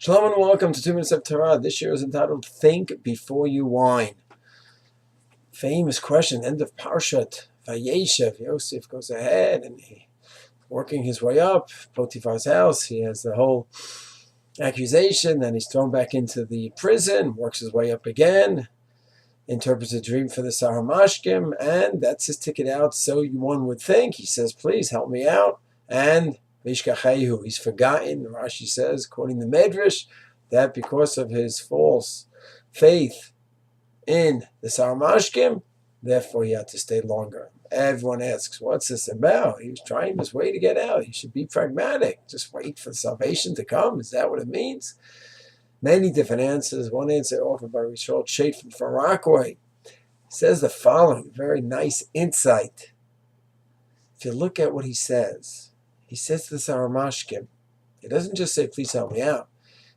Shalom and welcome to 2 Minutes of Torah. This year is entitled Think Before You Whine. Famous question, end of Parshat Vayeshev. Yosef goes ahead and he's working his way up Potiphar's house. He has the whole accusation, then he's thrown back into the prison, works his way up again, interprets a dream for the Saramashkim, and that's his ticket out. So one would think, he says, please help me out. And Vishkachehu, he's forgotten. Rashi says, quoting the Medrash, that because of his false faith in the Saramashkim, therefore he had to stay longer. Everyone asks, what's this about? He was trying his way to get out. He should be pragmatic. Just wait for salvation to come. Is that what it means? Many different answers. One answer offered by Rishol Shait from Rockaway says the following, very nice insight. If you look at what he says to the Saramashkim, he doesn't just say, please help me out.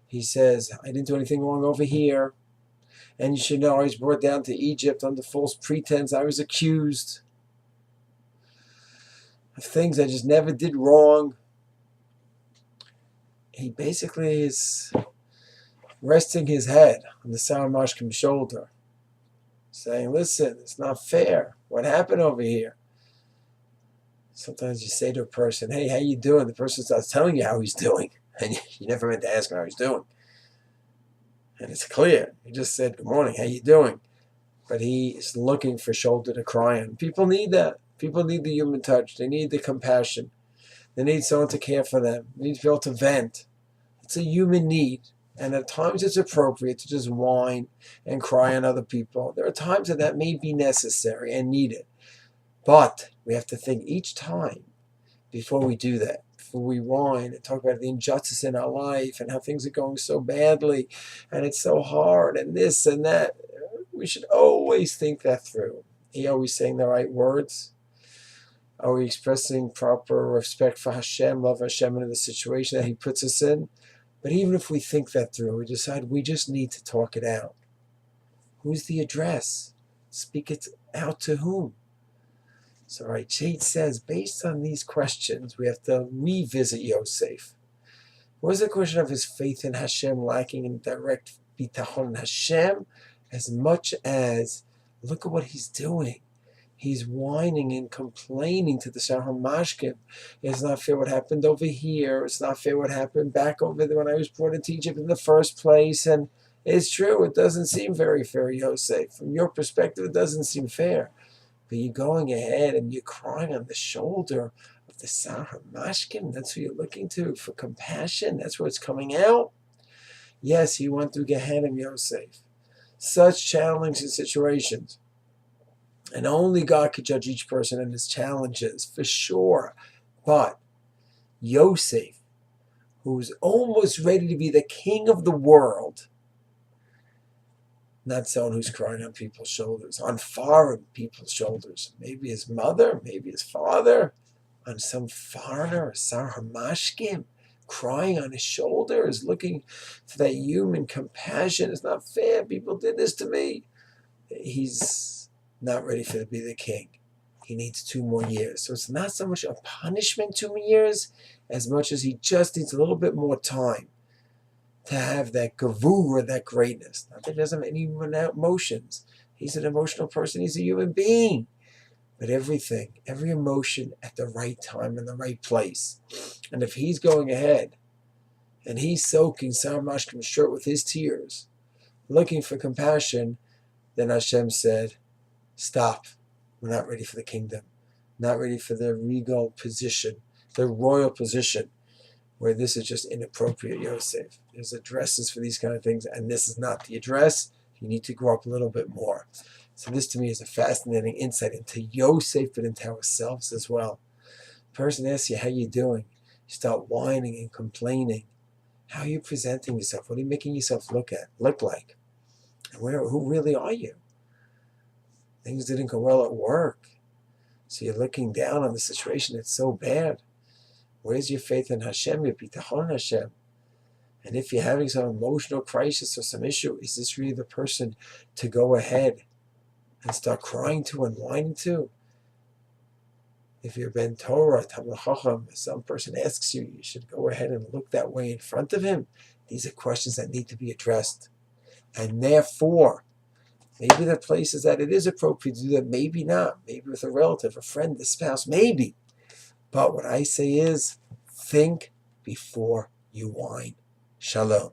He says, I didn't do anything wrong over here. And you should know I was brought down to Egypt under false pretense. I was accused of things I just never did wrong. He basically is resting his head on the Saramashkim's shoulder, saying, listen, it's not fair. What happened over here? Sometimes you say to a person, hey, how you doing? The person starts telling you how he's doing, and you never meant to ask him how he's doing. And it's clear. He just said, good morning, how you doing? But he is looking for shoulder to cry on. People need that. People need the human touch. They need the compassion. They need someone to care for them. They need to be able to vent. It's a human need. And at times it's appropriate to just whine and cry on other people. There are times that may be necessary and needed. But we have to think each time before we do that, before we whine and talk about the injustice in our life and how things are going so badly and it's so hard and this and that. We should always think that through. Are we saying the right words? Are we expressing proper respect for Hashem, love Hashem in the situation that He puts us in? But even if we think that through, we decide we just need to talk it out. Who's the address? Speak it out to whom? So right, Shait says, based on these questions, we have to revisit Yosef. Was the question of his faith in Hashem lacking in direct bitachon in Hashem, as much as, look at what he's doing. He's whining and complaining to the Saramashkim. It's not fair what happened over here. It's not fair what happened back over there when I was brought into Egypt in the first place. And it's true, it doesn't seem very fair, Yosef. From your perspective, it doesn't seem fair. But you're going ahead and you're crying on the shoulder of the Saramashkim. That's what you're looking to, for compassion. That's where it's coming out. Yes, he went through Gehenna, Yosef. Such challenging situations. And only God could judge each person in his challenges, for sure. But Yosef, who's almost ready to be the king of the world, not someone who's crying on people's shoulders, on foreign people's shoulders. Maybe his mother, maybe his father, on some foreigner, a Saramashkim, crying on his shoulders, looking for that human compassion. It's not fair. People did this to me. He's not ready to be the king. He needs 2 more years. So it's not so much a punishment, 2 more years, as much as he just needs a little bit more time to have that gavura, that greatness. Not that he doesn't have any emotions. He's an emotional person. He's a human being. But everything, every emotion at the right time in the right place. And if he's going ahead and he's soaking Saramashkim's shirt with his tears, looking for compassion, then Hashem said, stop. We're not ready for the kingdom. Not ready for the regal position, the royal position, where this is just inappropriate, Yosef. There's addresses for these kind of things, and this is not the address. You need to grow up a little bit more. So this to me is a fascinating insight into Yosef, but into ourselves as well. The person asks you, how you doing? You start whining and complaining. How are you presenting yourself? What are you making yourself look like? And who really are you? Things didn't go well at work. So you're looking down on the situation that's so bad. Where's your faith in Hashem, your bitachon Hashem? And if you're having some emotional crisis or some issue, is this really the person to go ahead and start crying to and whining to? If you're Ben Torah, Talmid Chacham, if some person asks you, you should go ahead and look that way in front of him. These are questions that need to be addressed. And therefore, maybe there are places that it is appropriate to do that, maybe not. Maybe with a relative, a friend, a spouse, maybe. But what I say is, think before you whine. Shalom.